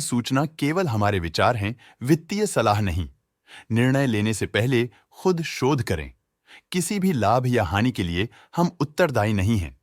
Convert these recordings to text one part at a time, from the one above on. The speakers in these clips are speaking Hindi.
सूचना केवल हमारे विचार हैं, वित्तीय सलाह नहीं। निर्णय लेने से पहले खुद शोध करें। किसी भी लाभ या हानि के लिए हम उत्तरदायी नहीं हैं।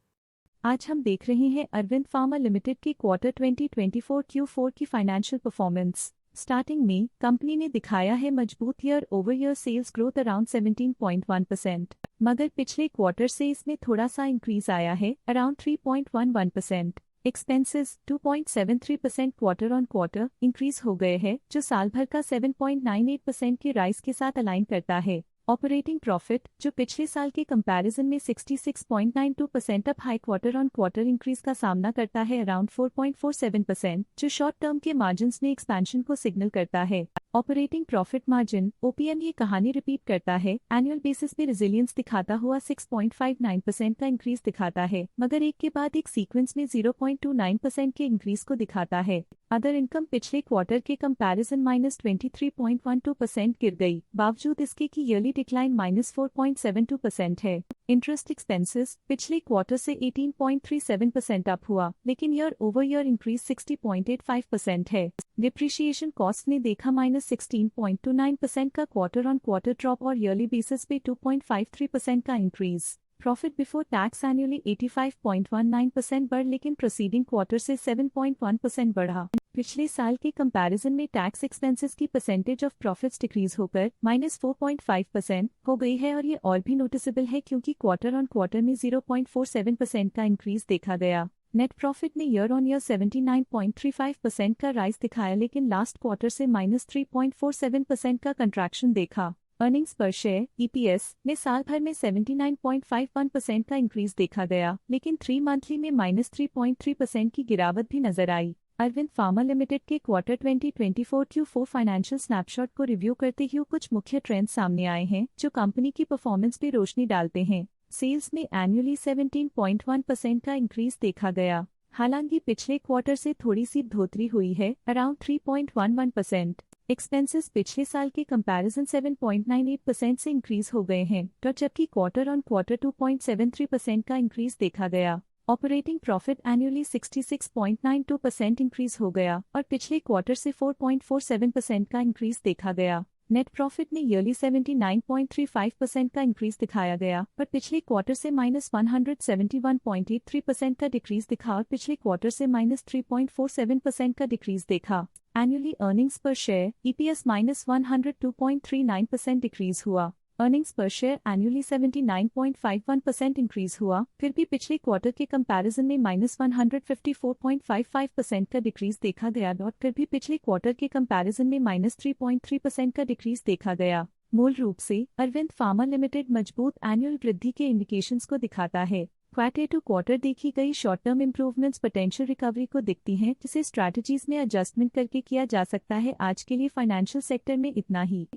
आज हम देख रहे हैं अरविंद फार्मा लिमिटेड की क्वार्टर 2024 Q4 की फाइनेंशियल परफॉर्मेंस। स्टार्टिंग में कंपनी ने दिखाया है मजबूत year over year sales growth around 17.1%, मगर पिछले क्वार्टर से इसमें थोड़ा सा इंक्रीज आया है around 3.11%। Expenses 2.73% quarter on quarter increase हो गए हैं, जो साल भर का 7.98% के राइज के साथ अलाइन करता है। ऑपरेटिंग प्रॉफिट, जो पिछले साल के कंपैरिजन में 66.92% up high quarter on quarter increase का सामना करता है अराउंड 4.47%, जो शॉर्ट टर्म के मार्जिन्स में एक्सपेंशन को सिग्नल करता है। ऑपरेटिंग प्रॉफिट मार्जिन OPM ये कहानी रिपीट करता है, एनुअल बेसिस पे रेजिलियंस दिखाता हुआ 6.59% का इंक्रीज दिखाता है, मगर एक के बाद एक सीक्वेंस में 0.29% के इंक्रीज को दिखाता है। अदर इनकम पिछले क्वार्टर के कंपैरिजन -23.12% गिर गई, बावजूद इसके की ईयरली डिक्लाइन -4.72% है। इंटरेस्ट एक्सपेंसेस पिछले क्वार्टर से 18.37% अप हुआ, लेकिन ईयर ओवर ईयर इंक्रीज 60.85% है। डिप्रिशिएशन कॉस्ट ने देखा -16.29% का क्वार्टर ऑन क्वार्टर ड्रॉप और ईयरली बेसिस पे 2.53% का increase. Profit before tax annually 85.19% बढ़, लेकिन प्रोसीडिंग क्वार्टर से 7.1% बढ़ा। पिछले साल के कंपैरिजन में टैक्स एक्सपेंसेस की परसेंटेज ऑफ प्रॉफिट्स डिक्रीज होकर -4.5% हो गई है, और ये और भी नोटिसेबल है क्योंकि क्वार्टर ऑन क्वार्टर में 0.47% का इंक्रीज देखा गया। नेट प्रॉफिट ने ईयर ऑन ईयर 79.35% का राइज दिखाया, लेकिन लास्ट क्वार्टर से -3.47% का कंट्रैक्शन देखा। अर्निंग्स पर शेयर EPS में साल भर में 79.51% का इंक्रीज देखा गया, लेकिन 3 मंथली में -3.3% की गिरावट भी नजर आई। अरविंद फार्मा लिमिटेड के क्वार्टर 2024 Q4 फाइनेंशियल स्नैपशॉट को रिव्यू करते हुए कुछ मुख्य ट्रेंड्स सामने आए हैं, जो कंपनी की परफॉर्मेंस पे रोशनी डालते हैं। सेल्स में एनुअली 17.1% का इंक्रीज देखा गया, हालांकि पिछले क्वार्टर से थोड़ी सी बढ़ोतरी हुई है अराउंड 3.11%। एक्सपेंसेस पिछले साल के कंपैरिजन 7.98% से इंक्रीज हो गए हैं, तो जबकि क्वार्टर ऑन क्वार्टर 2.73% का इंक्रीज देखा गया। ऑपरेटिंग प्रॉफिट एनुअली 66.92% इंक्रीज हो गया और पिछले क्वार्टर से 4.47% का इंक्रीज देखा गया। नेट प्रॉफिट ने ईयरली 79.35% का इंक्रीज दिखाया गया, पर पिछले क्वार्टर से -171.83% का डिक्रीज दिखा और पिछले क्वार्टर से -3.47% का डिक्रीज देखा। एनुअली अर्निंग्स पर शेयर EPS -102.39% डिक्रीज हुआ। अर्निंग्स पर शेयर एनुअली 79.51% इंक्रीज हुआ, फिर भी पिछले क्वार्टर के कंपैरिजन में -154.55% का डिक्रीज देखा गया, और फिर भी पिछले क्वार्टर के कंपैरिजन में -3.3% का डिक्रीज देखा गया। मूल रूप से अरविंद फार्मा लिमिटेड मजबूत एनुअल वृद्धि के इंडिकेशंस को दिखाता है। क्वार्टर टू क्वार्टर देखी गई short term improvements potential recovery को दिखती हैं, जिसे स्ट्रैटेजीज में एडजस्टमेंट करके किया जा सकता है। आज के लिए फाइनेंशियल सेक्टर में इतना ही।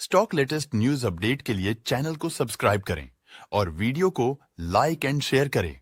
स्टॉक लेटेस्ट न्यूज अपडेट के लिए चैनल को सब्सक्राइब करें और वीडियो को लाइक एंड शेयर करें।